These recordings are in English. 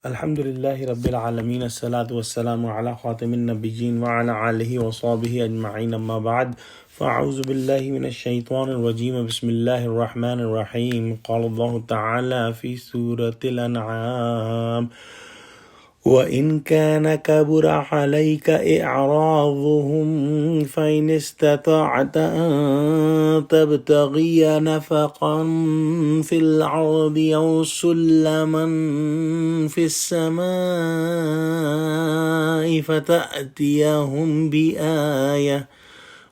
Alhamdulillahi Rabbil Alameen, As-salatu was-salamu ala khatamin nabiyyin wa ala alihi wa sahbihi ajma'in, amma ba'd. فأعوذ بالله من الشيطان الرجيم بسم الله الرحمن الرحيم قال الله تعالى في سورة الأنعام وإن كان كبر عليك إعراضهم فإن استطعت أن تبتغي نفقا في الأرض أو سلما في السماء فتأتيهم بآية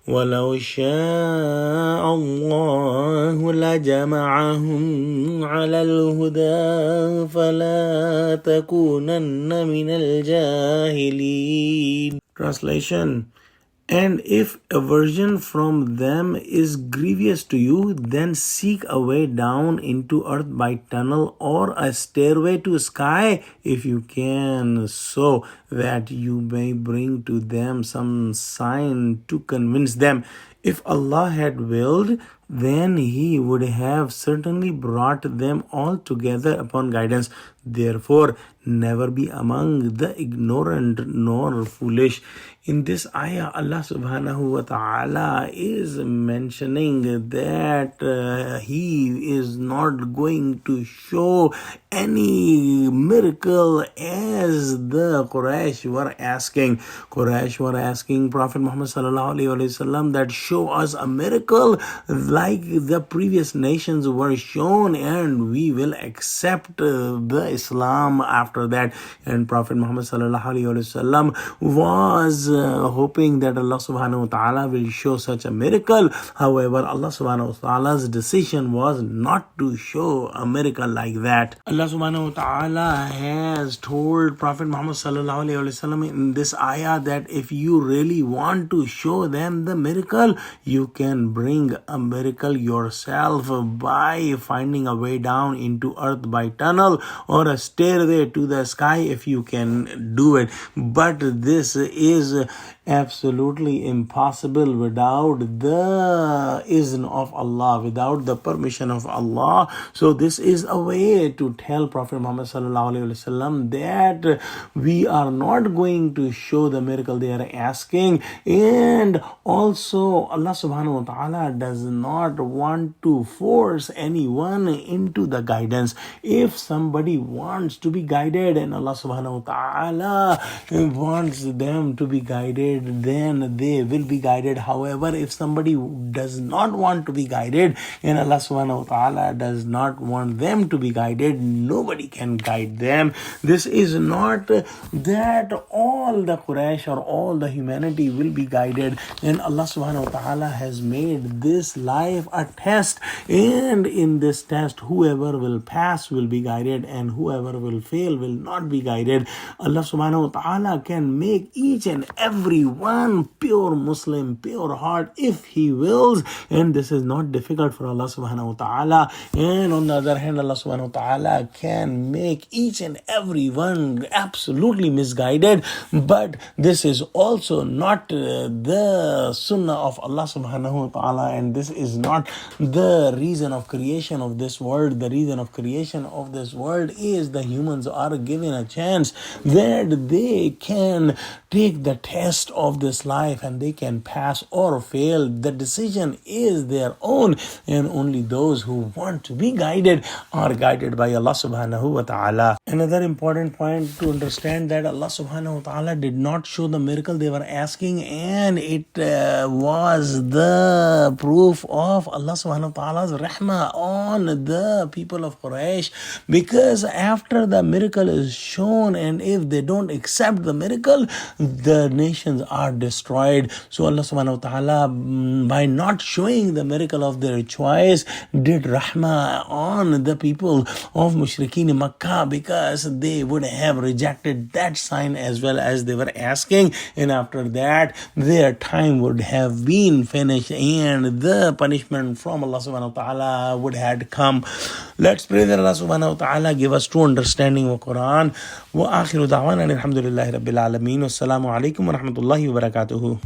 ولو شاء الله لجمعهم على الهدى فلا تكونن من الجاهلين. Translation: And if aversion from them is grievous to you, then seek a way down into earth by tunnel or a stairway to sky if you can, so that you may bring to them some sign to convince them. If Allah had willed, then He would have certainly brought them all together upon guidance. Therefore, never be among the ignorant nor foolish. In this ayah, Allah subhanahu wa ta'ala is mentioning that He is not going to show any miracle as the Quraysh were asking. Quraysh were asking Prophet Muhammad sallallahu alaihi wasallam that show us a miracle like the previous nations were shown, and we will accept the Islam after that. And Prophet Muhammad sallallahu alaihi wasallam was hoping that Allah subhanahu wa ta'ala will show such a miracle. However, Allah subhanahu wa ta'ala's decision was not to show a miracle like that. Allah subhanahu wa ta'ala has told Prophet Muhammad sallallahu alaihi wasallam in this ayah that if you really want to show them the miracle, you can bring a miracle yourself by finding a way down into earth by tunnel or a stairway to the sky if you can do it. But this is absolutely impossible without the izn of Allah, without the permission of Allah. So this is a way to tell Prophet Muhammad sallallahu alaihi wasallam that we are not going to show the miracle they are asking. And also Allah subhanahu wa ta'ala does not want to force anyone into the guidance. If somebody wants to be guided and Allah subhanahu wa ta'ala wants them to be guided, then they will be guided. However, if somebody does not want to be guided and Allah subhanahu wa ta'ala does not want them to be guided, nobody can guide them. This is not that all the Quraysh or all the humanity will be guided, and Allah subhanahu wa ta'ala has made this life a test, and in this test whoever will pass will be guided and whoever will fail will not be guided. Allah subhanahu wa ta'ala can make each and every one pure Muslim, pure heart if He wills, and this is not difficult for Allah subhanahu wa ta'ala. And on the other hand, Allah subhanahu wa ta'ala can make each and every one absolutely misguided, but this is also not the sunnah of Allah subhanahu wa ta'ala, and this is not the reason of creation of this world. The reason of creation of this world is the humans are given a chance that they can take the test of this life and they can pass or fail. The decision is their own, and only those who want to be guided are guided by Allah subhanahu wa ta'ala. Another important point to understand that Allah subhanahu wa ta'ala did not show the miracle they were asking, and it was the proof of Allah subhanahu wa ta'ala's rahmah on the people of Quraysh, because after the miracle is shown and if they don't accept the miracle, the nations are destroyed. So Allah subhanahu wa ta'ala, by not showing the miracle of their choice, did rahmah on the people of Mushrikeen in Makkah, because they would have rejected that sign as well as they were asking, and after that their time would have been finished and the punishment from Allah subhanahu wa ta'ala would have come. Let's pray that Allah subhanahu wa ta'ala give us true understanding of Quran. Wa akhiru da'wana alhamdulillahi rabbil alameen. Wassalamu alaikum wa rahmatullahi wa barakatuhu.